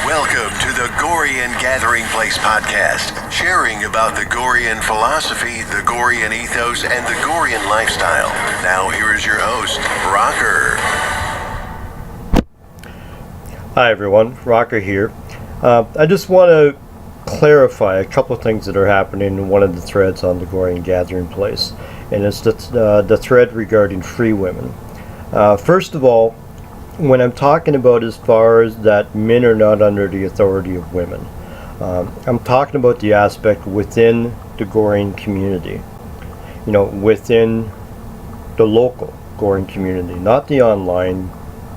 Welcome to the Gorean Gathering Place podcast, sharing about the Gorean philosophy, the Gorean ethos, and the Gorean lifestyle. Now here is your host, Rocker. Hi everyone, Rocker here. I just want to clarify a couple of things that are happening in one of the threads on the Gorean Gathering Place, and it's the thread regarding free women. First of all, when I'm talking about as far as that men are not under the authority of women, I'm talking about the aspect within the Gorean community, within the local Gorean community, not the online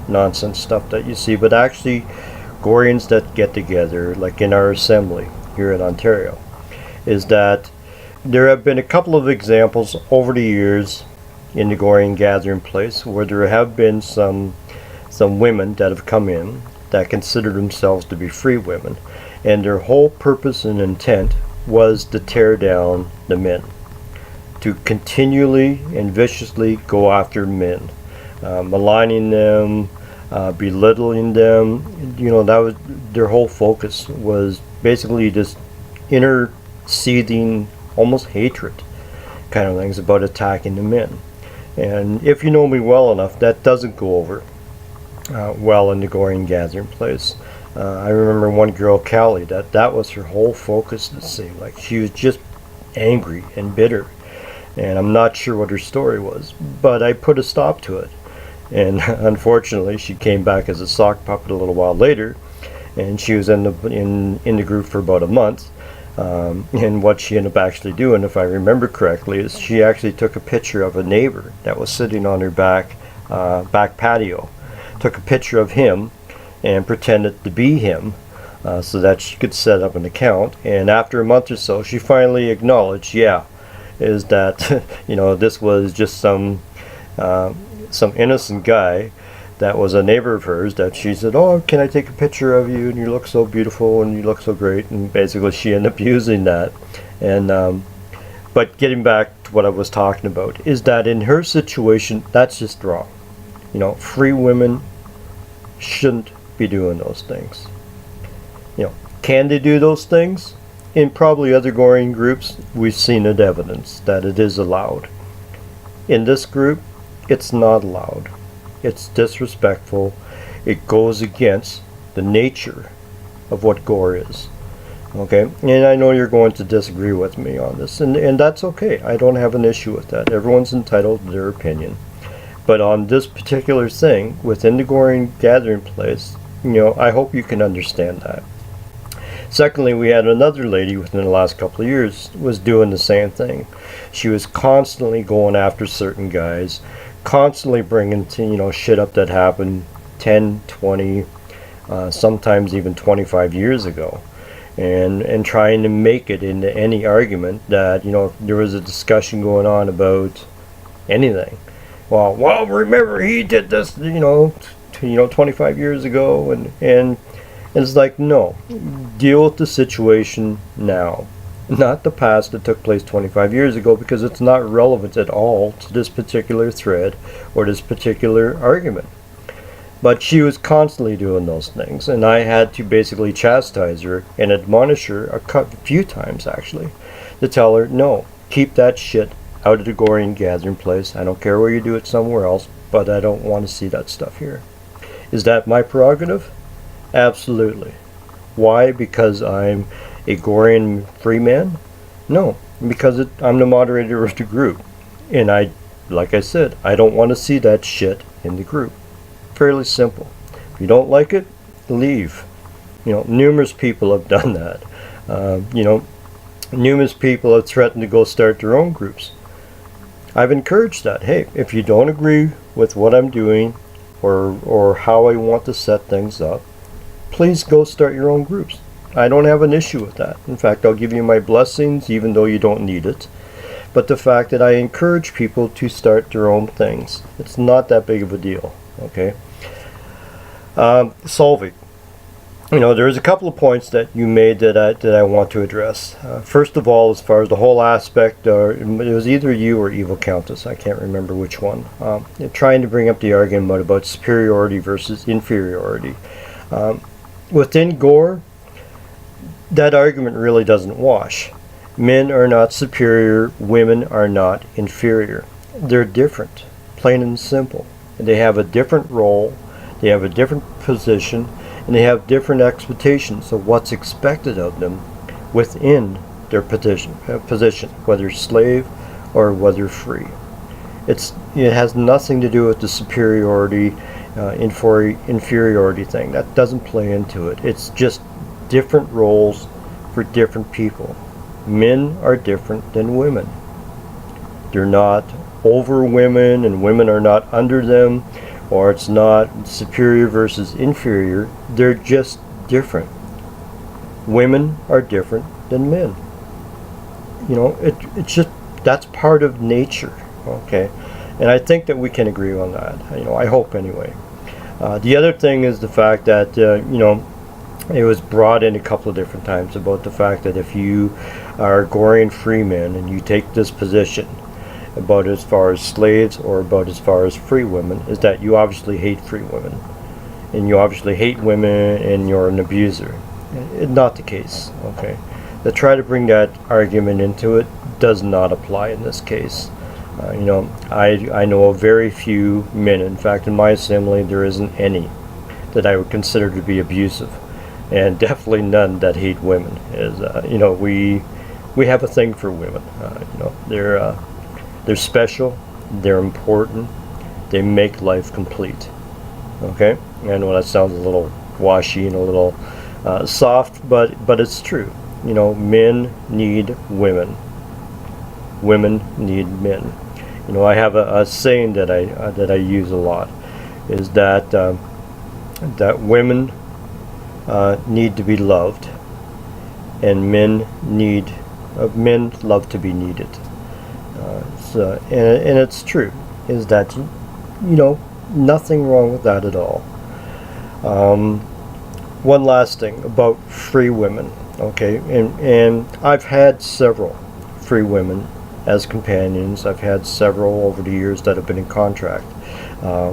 nonsense stuff that you see, but actually Goreans that get together, like in our assembly here in Ontario, is that there have been a couple of examples over the years in the Gorean Gathering Place where there have been some women that have come in that consider themselves to be free women, and their whole purpose and intent was to tear down the men, to continually and viciously go after men, maligning them, belittling them. That was their whole focus, was basically just inner seething, almost hatred kind of things about attacking the men. And if you know me well enough, that doesn't go over well in the Gorean Gathering Place. I remember one girl, Callie, that was her whole focus, to see, like, she was just angry and bitter, and I'm not sure what her story was, but I put a stop to it. And unfortunately, she came back as a sock puppet a little while later, and she was in the group for about a month. And what she ended up actually doing, if I remember correctly, is she actually took a picture of a neighbor that was sitting on her back patio, took a picture of him and pretended to be him, so that she could set up an account. And after a month or so, she finally acknowledged, is that this was just some innocent guy that was a neighbor of hers, that she said, "Oh, can I take a picture of you, and you look so beautiful and you look so great," and basically she ended up using that. And but getting back to what I was talking about, is that in her situation, that's just wrong. Free women shouldn't be doing those things. Can they do those things? In probably other Gorean groups, we've seen it evidence that it is allowed. In this group, it's not allowed. It's disrespectful. It goes against the nature of what Gore is. Okay? And I know you're going to disagree with me on this, and that's okay. I don't have an issue with that. Everyone's entitled to their opinion. But on this particular thing, within the Gorean Gathering Place, I hope you can understand that. Secondly, we had another lady within the last couple of years was doing the same thing. She was constantly going after certain guys, constantly bringing shit up that happened 10, 20, sometimes even 25 years ago, and trying to make it into any argument that there was a discussion going on about anything. Well, remember he did this 25 years ago, and it's like, no, deal with the situation now, not the past that took place 25 years ago, because it's not relevant at all to this particular thread or this particular argument. But she was constantly doing those things, and I had to basically chastise her and admonish her a few times, actually, to tell her, no, keep that shit out of the Gorean Gathering Place. I don't care where you do it somewhere else, but I don't want to see that stuff here. Is that my prerogative? Absolutely. Why? Because I'm a Gorean free man? No, because I'm the moderator of the group, and like I said, I don't want to see that shit in the group. Fairly simple. If you don't like it, leave. Numerous people have done that. Numerous people have threatened to go start their own groups. I've encouraged that. Hey, if you don't agree with what I'm doing or how I want to set things up, please go start your own groups. I don't have an issue with that. In fact, I'll give you my blessings even though you don't need it. But the fact that I encourage people to start their own things, it's not that big of a deal. Okay? Solving. There's a couple of points that you made that I want to address. First of all, as far as the whole aspect, it was either you or Evil Countess, I can't remember which one, trying to bring up the argument about superiority versus inferiority. within Gore, that argument really doesn't wash. Men are not superior, women are not inferior. They're different, plain and simple. They have a different role, they have a different position, and they have different expectations of what's expected of them within their position, whether slave or whether free. It has nothing to do with the superiority, inferiority thing. That doesn't play into it. It's just different roles for different people. Men are different than women. They're not over women and women are not under them, or it's not superior versus inferior. They're just different. Women are different than men. It's just, that's part of nature, okay? And I think that we can agree on that, I hope anyway. The other thing is the fact that, it was brought in a couple of different times about the fact that if you are Gorean freemen and you take this position about as far as slaves or about as far as free women, is that you obviously hate free women. And you obviously hate women and you're an abuser. Not the case, okay? To try to bring that argument into it does not apply in this case. I know of very few men. In fact, in my assembly, there isn't any that I would consider to be abusive, and definitely none that hate women. We have a thing for women. They're special, they're important, they make life complete. Okay, I know that sounds a little washy and a little soft, but it's true. Men need women. Women need men. I have a saying that I use a lot, is that that women need to be loved, and men love to be needed. And it's true, is that nothing wrong with that at all. One last thing about free women, okay, and I've had several free women as companions. I've had several over the years that have been in contract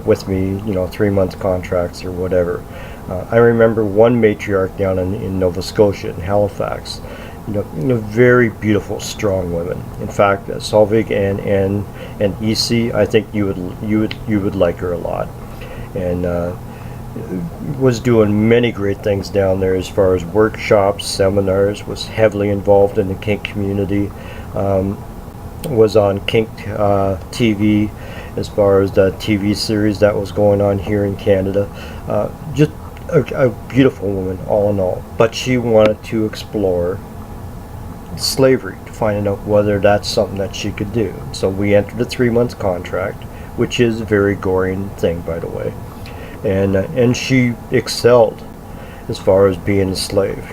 with me, 3-month contracts or whatever. I remember one matriarch down in Nova Scotia, in Halifax, very beautiful, strong women. In fact, Solvig and EC, I think you would like her a lot, and was doing many great things down there as far as workshops, seminars. Was heavily involved in the kink community. Was on kink TV as far as the TV series that was going on here in Canada. Just a beautiful woman, all in all. But she wanted to explore slavery to find out whether that's something that she could do. So we entered a 3-month contract, which is a very Gorean thing, by the way, and she excelled as far as being a slave.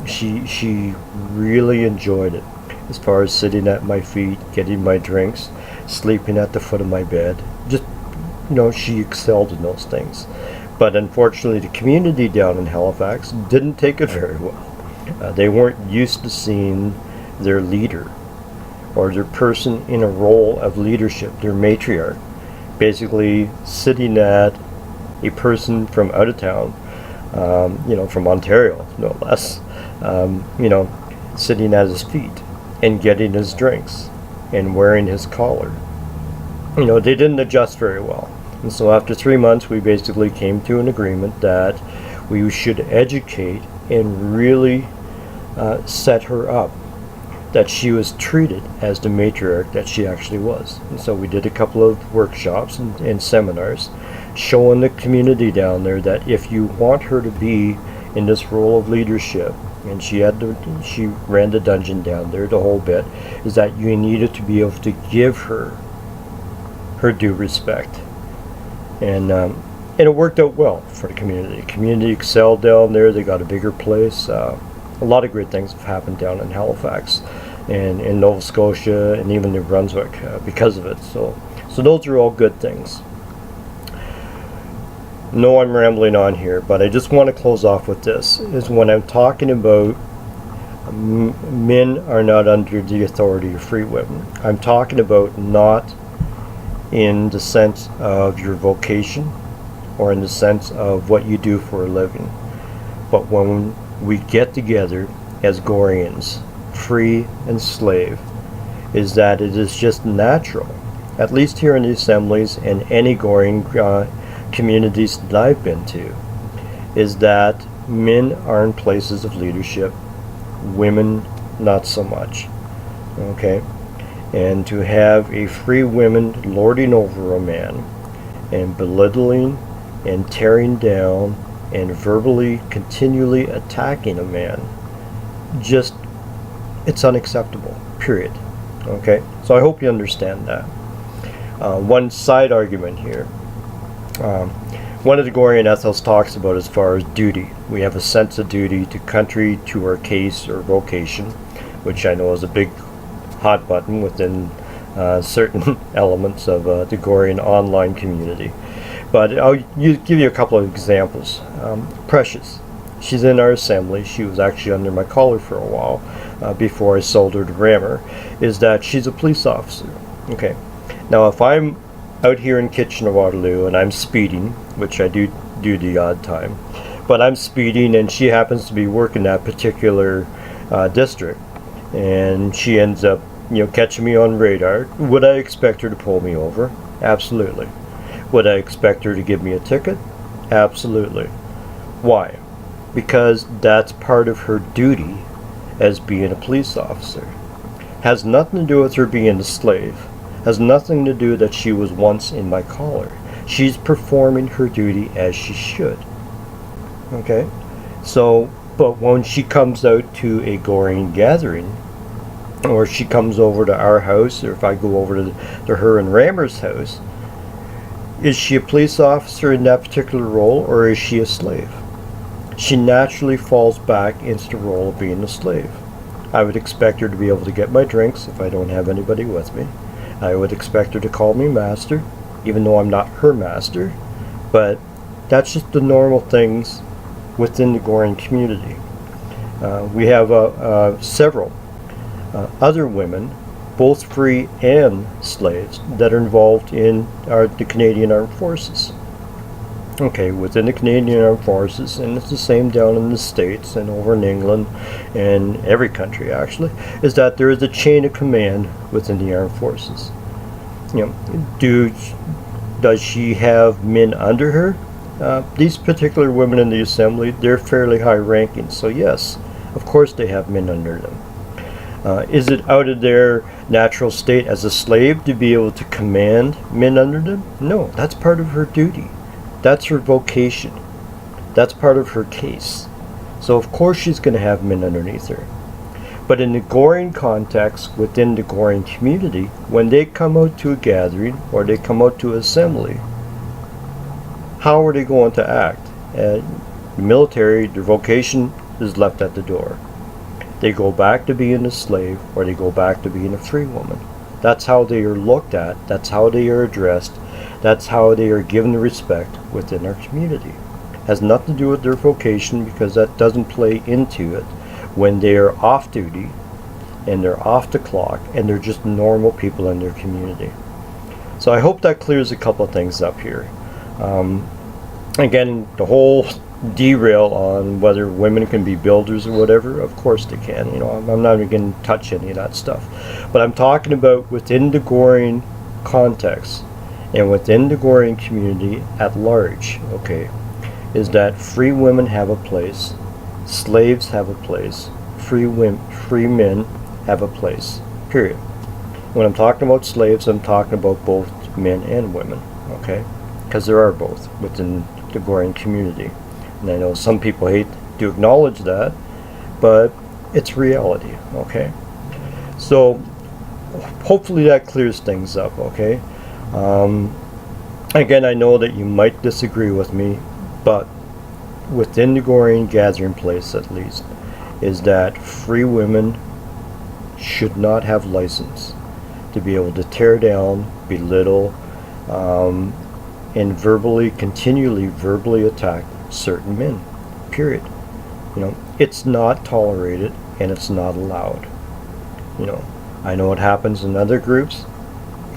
She really enjoyed it, as far as sitting at my feet, getting my drinks, sleeping at the foot of my bed. Just, she excelled in those things. But unfortunately, the community down in Halifax didn't take it very well. They weren't used to seeing their leader or their person in a role of leadership, their matriarch, basically sitting at a person from out of town, from Ontario, no less, sitting at his feet and getting his drinks and wearing his collar. They didn't adjust very well. And so after 3 months, we basically came to an agreement that we should educate and really set her up, that she was treated as the matriarch that she actually was. And so we did a couple of workshops and seminars showing the community down there that if you want her to be in this role of leadership, and she ran the dungeon down there, the whole bit, is that you needed to be able to give her due respect. And it worked out well for the community. The community excelled down there. They got a bigger place. A lot of great things have happened down in Halifax and in Nova Scotia and even New Brunswick because of it. So those are all good things. No, I'm rambling on here, but I just want to close off with this, is when I'm talking about men are not under the authority of free women, I'm talking about not in the sense of your vocation or in the sense of what you do for a living, But when we get together as Goreans, free and slave, is that it is just natural, at least here in the assemblies and any Gorean communities that I've been to, is that men are in places of leadership, women not so much. Okay? And to have a free woman lording over a man and belittling and tearing down and verbally continually attacking a man, just, it's unacceptable, period. Okay? So I hope you understand that. One side argument here. One of the Gorean ethos talks about as far as duty. We have a sense of duty to country, to our case or vocation, which I know is a big hot button within certain elements of the Gorean online community. But I'll give you a couple of examples. Precious. She's in our assembly. She was actually under my collar for a while before I sold her to Rammer. Is that she's a police officer. Okay. Now if I'm out here in Kitchener-Waterloo and I'm speeding, which I do the odd time, but I'm speeding and she happens to be working that particular district, and she ends up, catching me on radar, would I expect her to pull me over? Absolutely. Would I expect her to give me a ticket? Absolutely. Why? Because that's part of her duty as being a police officer. Has nothing to do with her being a slave. Has nothing to do that she was once in my collar. She's performing her duty as she should. Okay? So, but when she comes out to a Gorean gathering, or she comes over to our house, or if I go over to her and Rammer's house, is she a police officer in that particular role, or is she a slave? She naturally falls back into the role of being a slave. I would expect her to be able to get my drinks if I don't have anybody with me. I would expect her to call me master, even though I'm not her master. But that's just the normal things within the Gorean community. We have several other women, both free and slaves, that are involved in the Canadian Armed Forces. Okay, within the Canadian Armed Forces, and it's the same down in the States and over in England and every country actually, is that there is a chain of command within the Armed Forces. Does she have men under her? These particular women in the assembly, they're fairly high ranking, so yes, of course they have men under them. Is it out of their natural state as a slave to be able to command men under them? No, that's part of her duty. That's her vocation. That's part of her case. So of course she's going to have men underneath her. But in the Gorean context, within the Gorean community, when they come out to a gathering or they come out to assembly, how are they going to act? The military, their vocation is left at the door. They go back to being a slave, or they go back to being a free woman. That's how they are looked at. That's how they are addressed. That's how they are given the respect within our community. Has nothing to do with their vocation, because that doesn't play into it when they are off duty and they're off the clock and they're just normal people in their community. So I hope that clears a couple of things up here. Again, the whole derail on whether women can be builders or whatever, of course they can. I'm not even going to touch any of that stuff. But I'm talking about within the Gorean context and within the Gorean community at large, okay, is that free women have a place, slaves have a place, free men have a place, period. When I'm talking about slaves, I'm talking about both men and women, okay, because there are both within the Gorean community. And I know some people hate to acknowledge that, but it's reality, okay? So hopefully that clears things up, okay? Again, I know that you might disagree with me, but within the Gorean gathering place at least, is that free women should not have license to be able to tear down, belittle, and continually verbally attack certain men, period. It's not tolerated and it's not allowed. I know it happens in other groups.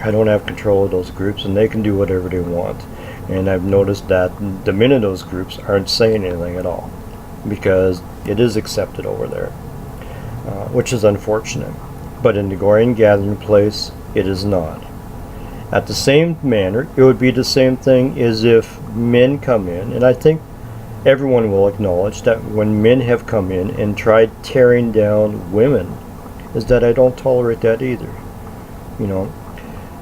I don't have control of those groups, and they can do whatever they want. And I've noticed that the men in those groups aren't saying anything at all. because it is accepted over there, which is unfortunate. But in the Gorean gathering place, it is not. At the same manner, it would be the same thing as if men come in, and I think everyone will acknowledge that when men have come in and tried tearing down women, is that I don't tolerate that either. You know,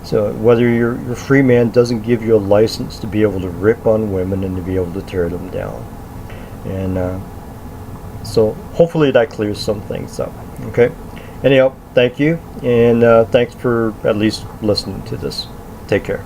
so whether your free man doesn't give you a license to be able to rip on women and to be able to tear them down. And so hopefully that clears some things up. Okay. Anyhow, thank you, and thanks for at least listening to this. Take care.